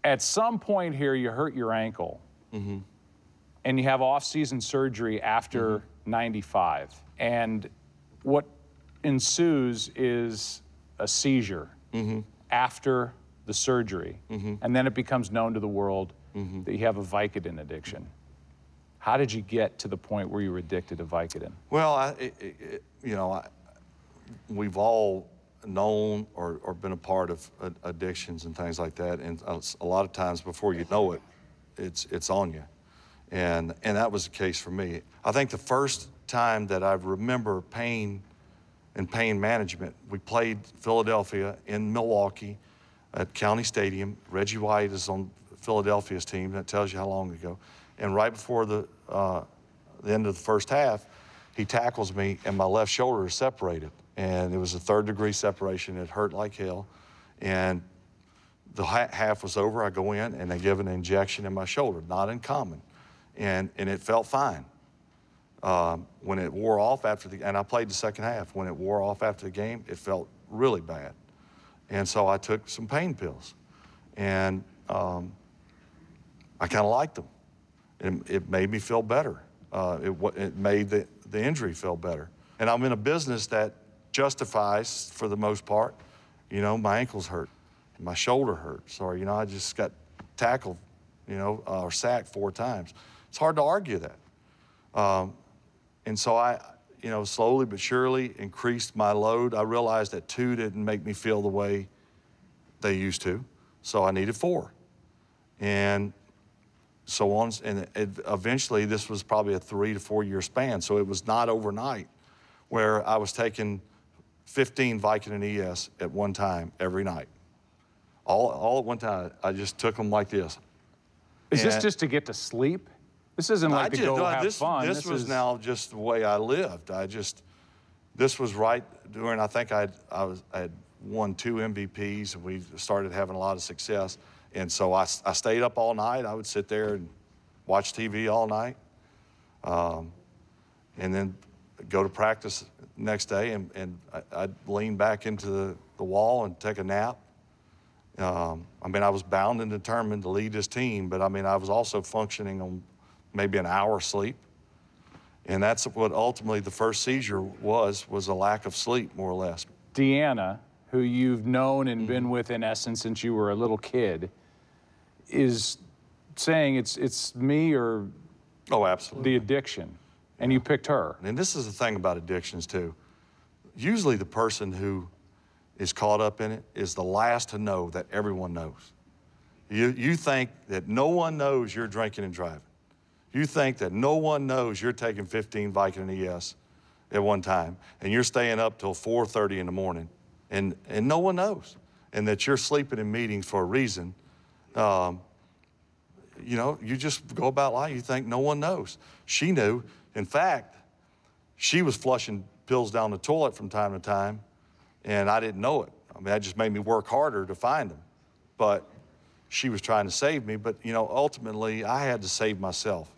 At some point here, you hurt your ankle, and you have off-season surgery after '95. And what ensues is a seizure after the surgery. And then it becomes known to the world that you have a Vicodin addiction. How did you get to the point where you were addicted to Vicodin? Well, we've all known or been a part of addictions and things like that, and a lot of times before you know it, it's on you, and that was the case for me. I think the first time that I remember pain and pain management, we played Philadelphia in Milwaukee at County Stadium. Reggie White is on Philadelphia's team. That tells you how long ago. And right before the end of the first half, he tackles me, and my left shoulder is separated. And it was a third-degree separation. It hurt like hell. And the half was over. I go in, and they give an injection in my shoulder, not uncommon. And it felt fine. When it wore off after and I played the second half. When it wore off after the game, it felt really bad. And so I took some pain pills. And I kind of liked them. It made me feel better. It made the injury feel better. And I'm in a business that justifies, for the most part, my ankles hurt, my shoulder hurts, or, I just got tackled, or sacked 4 times. It's hard to argue that. And so I, slowly but surely increased my load. I realized that 2 didn't make me feel the way they used to, so I needed 4. And so on, and eventually this was probably a 3 to 4 year span, so it was not overnight, where I was taking 15 Vicodin ES at one time every night. All at one time. I just took them like this. Is this just to get to sleep? This isn't like to go have fun. This was now just the way I lived. This was right during, I think I had won 2 MVPs, and we started having a lot of success. And so I stayed up all night. I would sit there and watch TV all night, and then go to practice next day, and I'd lean back into the wall and take a nap. I was bound and determined to lead this team, but I was also functioning on maybe an hour sleep. And that's what ultimately the first seizure was a lack of sleep, more or less. Deanna, who you've known and been with, in essence, since you were a little kid, is saying it's me or the addiction, and you picked her. And this is the thing about addictions, too. Usually the person who is caught up in it is the last to know that everyone knows. You think that no one knows you're drinking and driving. You think that no one knows you're taking 15 Vicodin ES at one time, and you're staying up till 4:30 in the morning, and no one knows, and that you're sleeping in meetings for a reason. You just go about life, you think no one knows. She knew. In fact, she was flushing pills down the toilet from time to time, and I didn't know it. That just made me work harder to find them. But she was trying to save me, but ultimately I had to save myself.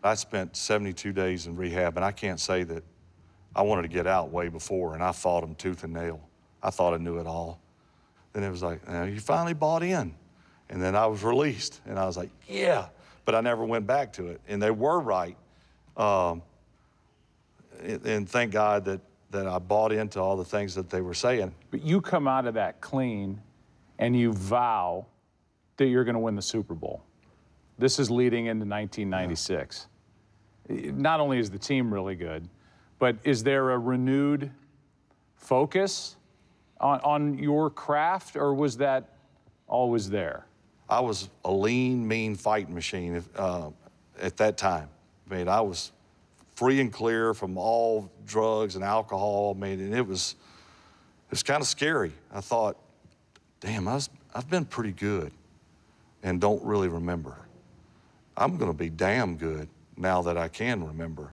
I spent 72 days in rehab, and I can't say that I wanted to get out way before, and I fought them tooth and nail. I thought I knew it all. Then it was like, you finally bought in. And then I was released, and I was like, yeah. But I never went back to it, and they were right. And thank God that I bought into all the things that they were saying. But you come out of that clean, and you vow that you're going to win the Super Bowl. This is leading into 1996. Not only is the team really good, but is there a renewed focus on your craft, or was that always there? I was a lean, mean fighting machine at that time. I was free and clear from all drugs and alcohol. And it was kind of scary. I thought, damn, I've been pretty good and don't really remember. I'm going to be damn good now that I can remember.